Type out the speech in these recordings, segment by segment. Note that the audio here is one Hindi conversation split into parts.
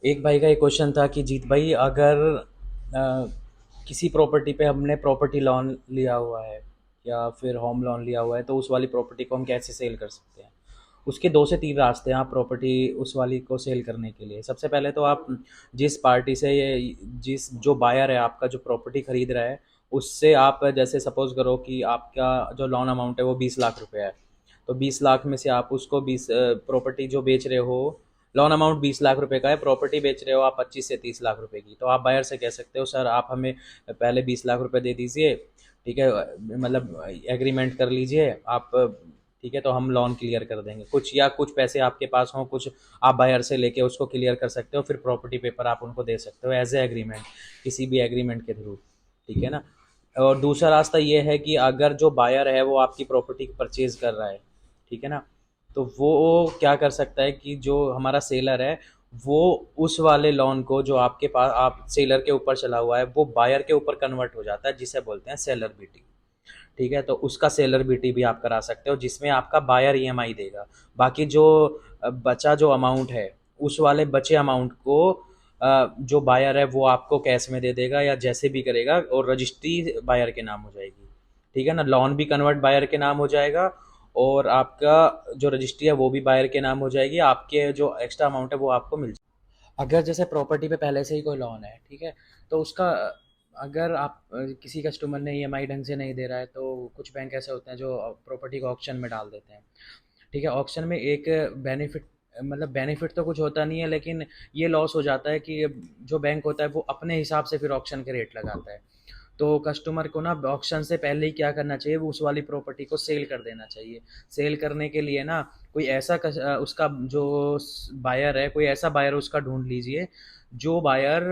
एक भाई का एक क्वेश्चन था कि जीत भाई, अगर किसी प्रॉपर्टी पे हमने प्रॉपर्टी लोन लिया हुआ है या फिर होम लोन लिया हुआ है, तो उस वाली प्रॉपर्टी को हम कैसे सेल कर सकते हैं। उसके दो से तीन रास्ते हैं आप प्रॉपर्टी उस वाली को सेल करने के लिए। सबसे पहले तो आप जिस पार्टी से ये जिस जो बायर है आपका जो प्रॉपर्टी खरीद रहा है, उससे आप जैसे सपोज करो कि आपका जो लोन अमाउंट है वो 20 लाख रुपए है। तो 20 लाख में से आप उसको प्रॉपर्टी जो बेच रहे हो, लोन अमाउंट 20 लाख रुपए का है, प्रॉपर्टी बेच रहे हो आप 25 से 30 लाख रुपए की। तो आप बायर से कह सकते हो सर आप हमें पहले 20 लाख रुपए दे दीजिए, ठीक है, मतलब एग्रीमेंट कर लीजिए आप, ठीक है, तो हम लोन क्लियर कर देंगे कुछ, या कुछ पैसे आपके पास हों कुछ, आप बायर से लेके उसको क्लियर कर सकते हो, फिर प्रॉपर्टी पेपर आप उनको दे सकते हो एज ए एग्रीमेंट, किसी भी एग्रीमेंट के थ्रू, ठीक है ना। और दूसरा रास्ता ये है कि अगर जो बायर है वो आपकी प्रॉपर्टी परचेज कर रहा है, ठीक है ना, तो वो क्या कर सकता है कि जो हमारा सेलर है वो उस वाले लोन को जो आपके पास आप सेलर के ऊपर चला हुआ है वो बायर के ऊपर कन्वर्ट हो जाता है, जिसे बोलते हैं सेलर बीटी। ठीक है, तो उसका सेलर बीटी भी आप करा सकते हो जिसमें आपका बायर ईएमआई देगा। बाकी जो बचा जो अमाउंट है, उस वाले बचे अमाउंट को जो बायर है वो आपको कैश में दे देगा या जैसे भी करेगा, और रजिस्ट्री बायर के नाम हो जाएगी। ठीक है ना, लोन भी कन्वर्ट बायर के नाम हो जाएगा, और आपका जो रजिस्ट्री है वो भी बायर के नाम हो जाएगी, आपके जो एक्स्ट्रा अमाउंट है वो आपको मिल जाएगा। अगर जैसे प्रॉपर्टी पे पहले से ही कोई लोन है, ठीक है, तो उसका अगर आप किसी कस्टमर ने ईएमआई ढंग से नहीं दे रहा है, तो कुछ बैंक ऐसे होते हैं जो प्रॉपर्टी को ऑक्शन में डाल देते हैं। ठीक है, ऑक्शन में एक बेनिफिट, मतलब बेनिफिट तो कुछ होता नहीं है, लेकिन ये लॉस हो जाता है कि जो बैंक होता है वो अपने हिसाब से फिर ऑक्शन के रेट लगाता है। तो कस्टमर को ना ऑक्शन से पहले ही क्या करना चाहिए, वो उस वाली प्रॉपर्टी को सेल कर देना चाहिए। सेल करने के लिए ना कोई ऐसा उसका जो बायर है, कोई ऐसा बायर उसका ढूंढ लीजिए जो बायर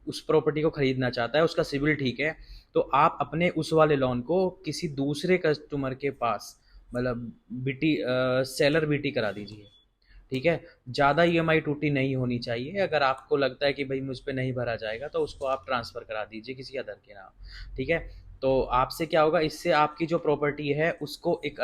उस प्रॉपर्टी को खरीदना चाहता है, उसका सिविल ठीक है, तो आप अपने उस वाले लोन को किसी दूसरे कस्टमर के पास, मतलब बीटी सेलर बीटी करा दीजिए। ठीक है, ज़्यादा ईएमआई टूटी नहीं होनी चाहिए। अगर आपको लगता है कि भाई मुझ पे नहीं भरा जाएगा, तो उसको आप ट्रांसफ़र करा दीजिए किसी अदर के नाम। ठीक है, तो आपसे क्या होगा, इससे आपकी जो प्रॉपर्टी है उसको एक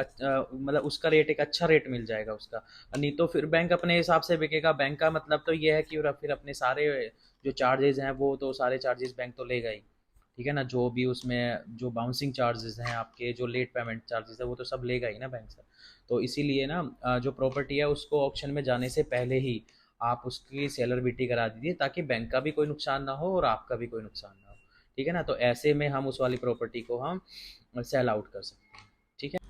मतलब उसका रेट, एक अच्छा रेट मिल जाएगा उसका। नहीं तो फिर बैंक अपने हिसाब से बिकेगा। बैंक का मतलब तो ये है कि फिर अपने सारे जो चार्जेस हैं वो तो सारे चार्जेस बैंक तो लेगा ही। ठीक है ना, जो भी उसमें जो बाउंसिंग चार्जेस हैं आपके, जो लेट पेमेंट चार्जेस है, वो तो सब लेगा ही ना बैंक से। तो इसीलिए ना जो प्रॉपर्टी है उसको ऑक्शन में जाने से पहले ही आप उसकी सेलरबिलिटी करा दीजिए, ताकि बैंक का भी कोई नुकसान ना हो और आपका भी कोई नुकसान ना हो। ठीक है ना, तो ऐसे में हम उस वाली प्रॉपर्टी को हम सेल आउट कर सकते हैं। ठीक है।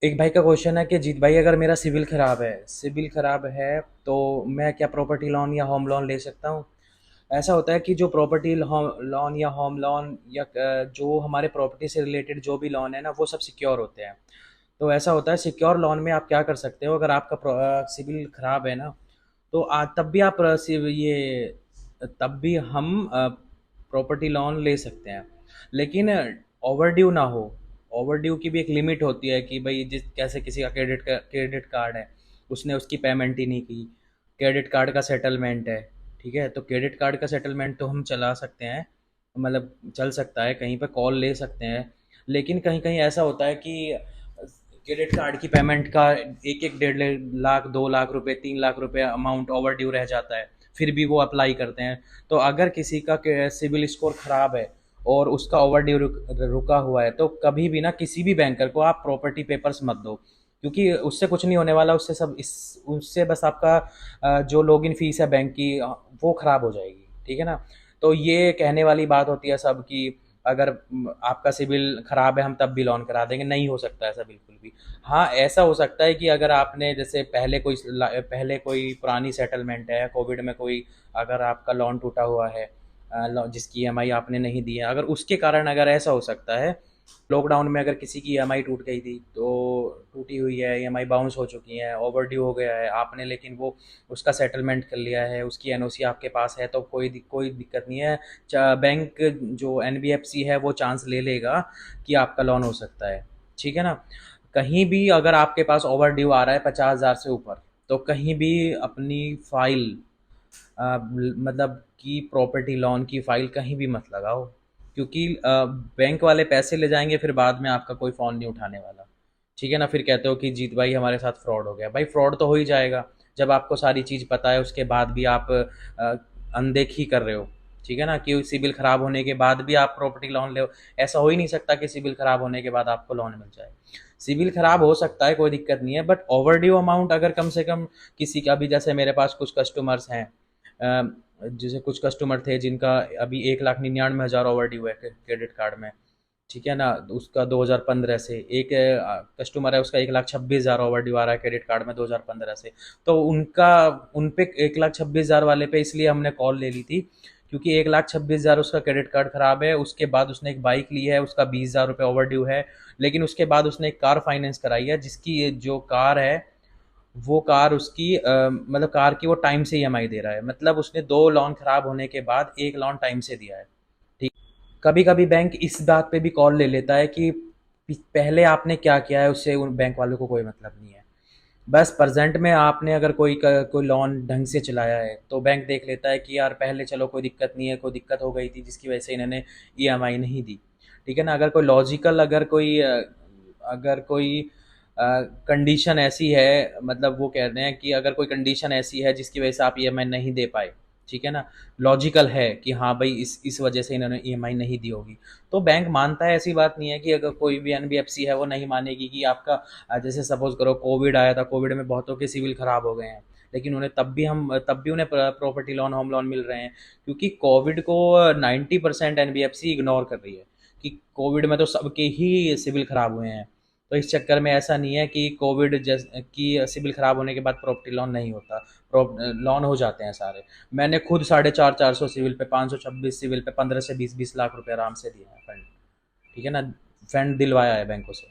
एक भाई का क्वेश्चन है कि जीत भाई, अगर मेरा सिविल खराब है तो मैं क्या प्रॉपर्टी लोन या होम लोन ले सकता हूँ। ऐसा होता है कि जो प्रॉपर्टी लोन या होम लोन या जो हमारे प्रॉपर्टी से रिलेटेड जो भी लोन है ना, वो सब सिक्योर होते हैं। तो ऐसा होता है, सिक्योर लोन में आप क्या कर सकते हो, अगर आपका सिविल खराब है ना, तो तब भी आप तब भी हम प्रॉपर्टी लोन ले सकते हैं, लेकिन ओवर ड्यू ना हो। ओवर ड्यू की भी एक लिमिट होती है कि भाई जिस कैसे किसी का क्रेडिट कार्ड है, उसने उसकी पेमेंट ही नहीं की, क्रेडिट कार्ड का सेटलमेंट है। ठीक है, तो क्रेडिट कार्ड का सेटलमेंट तो हम चला सकते हैं, मतलब चल सकता है, कहीं पे कॉल ले सकते हैं। लेकिन कहीं कहीं ऐसा होता है कि क्रेडिट कार्ड की पेमेंट का एक एक 1.5 लाख 2 लाख रुपए 3 लाख रुपए अमाउंट ओवर ड्यू रह जाता है, फिर भी वो अप्लाई करते हैं। तो अगर किसी का सिविल स्कोर खराब है और उसका ओवर ड्यू रुका हुआ है, तो कभी भी ना किसी भी बैंकर को आप प्रॉपर्टी पेपर्स मत दो, क्योंकि उससे कुछ नहीं होने वाला, उससे बस आपका जो लॉगिन फीस है बैंक की, वो खराब हो जाएगी। ठीक है ना, तो ये कहने वाली बात होती है सब कि अगर आपका सिविल खराब है हम तब भी लोन करा देंगे, नहीं हो सकता ऐसा बिल्कुल भी। हाँ, ऐसा हो सकता है कि अगर आपने जैसे पहले कोई पुरानी सेटलमेंट है, कोविड में कोई अगर आपका लोन टूटा हुआ है, जिसकी ईएमआई आपने नहीं दी है, अगर उसके कारण अगर ऐसा हो सकता है, लॉकडाउन में अगर किसी की ईएमआई टूट गई थी, तो टूटी हुई है, ईएमआई बाउंस हो चुकी है, ओवर ड्यू हो गया है आपने, लेकिन वो उसका सेटलमेंट कर लिया है, उसकी एनओसी आपके पास है, तो कोई दिक्कत नहीं है। बैंक जो एनबीएफसी है वो चांस ले लेगा कि आपका लोन हो सकता है। ठीक है ना, कहीं भी अगर आपके पास ओवर ड्यू आ रहा है 50,000 से ऊपर, तो कहीं भी अपनी फाइल, मतलब कि प्रॉपर्टी लोन की फ़ाइल कहीं भी मत लगाओ, क्योंकि बैंक वाले पैसे ले जाएँगे, फिर बाद में आपका कोई फ़ोन नहीं उठाने वाला। ठीक है ना, फिर कहते हो कि जीत भाई हमारे साथ फ्रॉड हो गया, भाई फ्रॉड तो हो ही जाएगा। जब आपको सारी चीज़ पता है उसके बाद भी आप अनदेखी कर रहे हो, ठीक है ना, कि सिविल खराब होने के बाद भी आप प्रॉपर्टी लोन ले। ऐसा हो ही नहीं सकता कि सिविल खराब होने के बाद आपको लोन मिल जाए। सिविल खराब हो सकता है, कोई दिक्कत नहीं है, बट ओवर ड्यू अमाउंट अगर कम से कम किसी का भी, जैसे मेरे पास कुछ कस्टमर्स हैं, जैसे कुछ कस्टमर थे जिनका अभी 1,99,000 ओवर ड्यू है क्रेडिट कार्ड में, ठीक है ना, उसका 2015 से। एक कस्टमर है, उसका 1,26,000 ओवर ड्यू आ रहा है क्रेडिट कार्ड में 2015 से। तो उनका, उन पे 1,26,000 वाले पे इसलिए हमने कॉल ले ली थी क्योंकि 1,26,000 उसका क्रेडिट कार्ड खराब है। उसके बाद उसने एक बाइक ली है, उसका 20,000 रुपये ओवर ड्यू है। लेकिन उसके बाद उसने एक कार फाइनेंस कराई है, जिसकी जो कार है वो कार उसकी मतलब कार की वो टाइम से ईएमआई दे रहा है। मतलब उसने दो लोन खराब होने के बाद एक लोन टाइम से दिया है। ठीक। कभी कभी बैंक इस बात पे भी कॉल ले लेता है कि पहले आपने क्या किया है उससे उन बैंक वालों को कोई मतलब नहीं है। बस प्रेजेंट में आपने अगर कोई लोन ढंग से चलाया है तो बैंक देख लेता है कि यार पहले चलो कोई दिक्कत नहीं है, कोई दिक्कत हो गई थी जिसकी वजह से इन्होंने ईएमआई नहीं दी, ठीक है ना। अगर कोई लॉजिकल, अगर कोई कंडीशन ऐसी है, मतलब वो कह रहे हैं कि अगर कोई कंडीशन ऐसी है जिसकी वजह से आप ईएमआई नहीं दे पाए, ठीक है ना, लॉजिकल है कि हाँ भाई इस वजह से इन्होंने ईएमआई नहीं दी होगी, तो बैंक मानता है। ऐसी बात नहीं है कि अगर कोई भी एनबीएफसी है वो नहीं मानेगी कि आपका जैसे सपोज करो कोविड आया था, कोविड में बहुतों के सिविल खराब हो गए हैं, लेकिन उन्हें तब भी उन्हें प्रॉपर्टी लोन, होम लोन मिल रहे हैं, क्योंकि कोविड को 90% एनबीएफसी इग्नोर कर रही है कि कोविड में तो सबके ही सिविल खराब हुए हैं। तो इस चक्कर में ऐसा नहीं है कि कोविड की सिविल खराब होने के बाद प्रॉपर्टी लोन नहीं होता, लोन हो जाते हैं सारे। मैंने खुद 450 सिविल पे, 526 सिविल पे 15 से 20 लाख रुपए आराम से दिए हैं फंड, ठीक है ना, फंड दिलवाया है बैंकों से,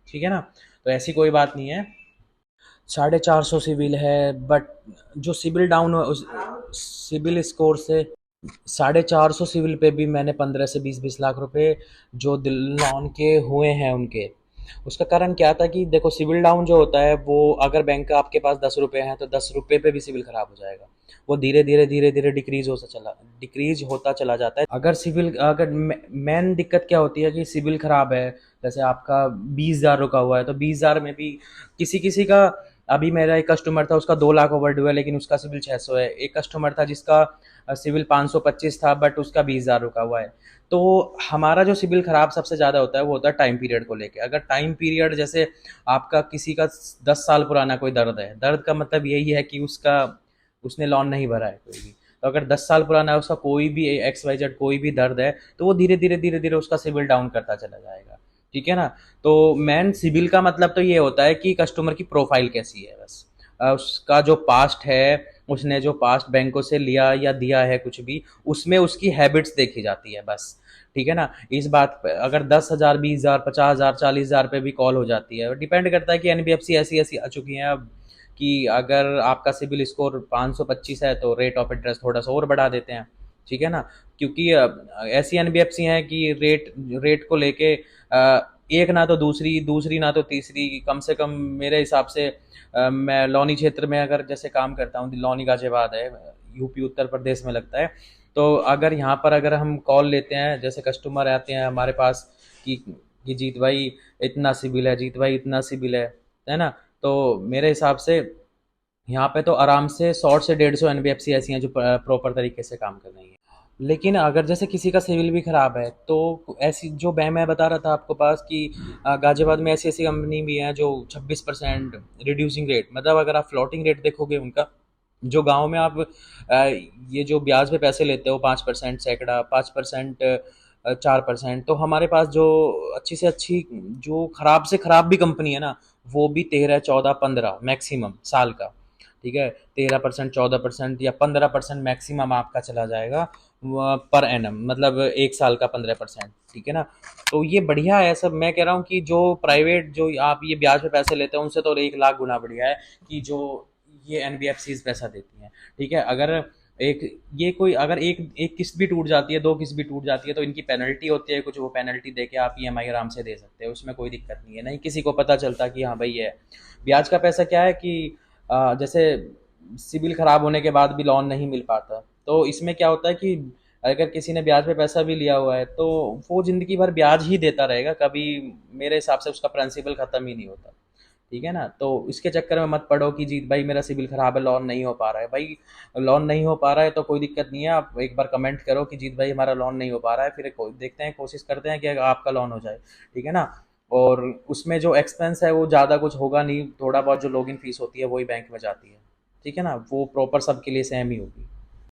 ठीक है ना। तो ऐसी कोई बात नहीं है। 450 सिविल है, बट जो सिविल डाउन उस सिविल स्कोर से 450 सिविल पे भी मैंने 15 से 20 लाख रुपए जो दिल लोन के हुए हैं उनके। उसका कारण क्या था कि देखो सिविल डाउन जो होता है वो, अगर बैंक का आपके पास 10 रुपये हैं तो 10 रुपये पे भी सिविल खराब हो जाएगा। वो धीरे धीरे डिक्रीज होता चला जाता है। अगर मेन दिक्कत क्या होती है कि सिविल खराब है, जैसे आपका 20,000 रुका हुआ है, तो 20,000 में भी किसी किसी का, अभी मेरा एक कस्टमर था उसका 2 लाख ओवर ड्यू है लेकिन उसका सिविल 600 है। एक कस्टमर था जिसका सिविल 525 था बट उसका 20,000 रुका हुआ है। तो हमारा जो सिविल खराब सबसे ज़्यादा होता है वो होता है टाइम पीरियड को लेके। अगर टाइम पीरियड जैसे आपका किसी का 10 साल पुराना कोई दर्द है, दर्द का मतलब यही है कि उसने लोन नहीं भरा है कोई भी। तो अगर 10 साल पुराना है उसका कोई भी XYZ कोई भी दर्द है, तो वो धीरे धीरे उसका सिविल डाउन करता चला जाएगा, ठीक है ना। तो मेन सिविल का मतलब तो ये होता है कि कस्टमर की प्रोफाइल कैसी है, बस उसका जो पास्ट है, उसने जो पास्ट बैंकों से लिया या दिया है कुछ भी, उसमें उसकी हैबिट्स देखी जाती है बस, ठीक है ना। इस बात पे अगर 10,000 20,000 50,000 40,000 पे भी कॉल हो जाती है, डिपेंड करता है कि एनबीएफसी ऐसी ऐसी आ चुकी हैं अब कि अगर आपका सिविल स्कोर 525 है तो रेट ऑफ इंटरेस्ट थोड़ा सा और बढ़ा देते हैं, ठीक है ना। क्योंकि ऐसी एनबीएफसी हैं कि रेट रेट को लेके एक ना तो दूसरी, दूसरी ना तो तीसरी, कम से कम मेरे हिसाब से मैं लौनी क्षेत्र में अगर जैसे काम करता हूँ, लौनी गाजियाबाद है, यूपी उत्तर प्रदेश में लगता है। तो अगर यहाँ पर अगर हम कॉल लेते हैं, जैसे कस्टमर आते हैं हमारे पास कि जीत भाई इतना सिबिल है, जीत भाई इतना सिबिल है ना। तो मेरे हिसाब से यहाँ पे तो आराम से 100 से 150 एनबीएफसी ऐसी हैं जो प्रॉपर तरीके से काम कर रही हैं। लेकिन अगर जैसे किसी का सिविल भी खराब है तो ऐसी जो मैं बता रहा था आपको पास कि गाजियाबाद में ऐसी ऐसी कंपनी भी हैं जो 26% रिड्यूसिंग रेट, मतलब अगर आप फ्लोटिंग रेट देखोगे उनका, जो गांव में आप ये जो ब्याज पे पैसे लेते हो 5% सैकड़ा, 5% 4%, तो हमारे पास जो अच्छी से अच्छी, जो खराब से खराब भी कंपनी है ना, वो भी 13 14 15 मैक्सिमम साल का, ठीक है। 13% 14% या 15% मैक्सिमम आपका चला जाएगा पर एनम, मतलब एक साल का 15%, ठीक है ना। तो ये बढ़िया है सब। मैं कह रहा हूँ कि जो प्राइवेट, जो आप ये ब्याज पे पैसे लेते हैं उनसे तो 1 लाख गुना बढ़िया है कि जो ये एनबीएफसीज पैसा देती हैं, ठीक है। अगर एक ये कोई अगर एक एक किस्त भी टूट जाती है, दो किस्त भी टूट जाती है, तो इनकी पेनल्टी होती है कुछ, वो पेनल्टी दे के आप ईएमआई आराम से दे सकते हैं, उसमें कोई दिक्कत नहीं है। नहीं किसी को पता चलता कि हाँ भाई ये ब्याज का पैसा क्या है कि जैसे सिविल खराब होने के बाद भी लोन नहीं मिल पाता, तो इसमें क्या होता है कि अगर किसी ने ब्याज पे पैसा भी लिया हुआ है तो वो ज़िंदगी भर ब्याज ही देता रहेगा, कभी मेरे हिसाब से उसका प्रिंसिपल ख़त्म ही नहीं होता, ठीक है ना? तो इसके चक्कर में मत पड़ो कि जीत भाई मेरा सिविल खराब है, लोन नहीं हो पा रहा है। भाई लोन नहीं हो पा रहा है तो कोई दिक्कत नहीं है, आप एक बार कमेंट करो कि जीत भाई हमारा लोन नहीं हो पा रहा है, फिर देखते हैं, कोशिश करते हैं कि आपका लोन हो जाए। ठीक है ना? और उसमें जो एक्सपेंस है वो ज़्यादा कुछ होगा नहीं, थोड़ा बहुत जो लॉगिन फीस होती है वही बैंक में जाती है। ठीक है ना? वो प्रॉपर सबके लिए सेम ही होगी।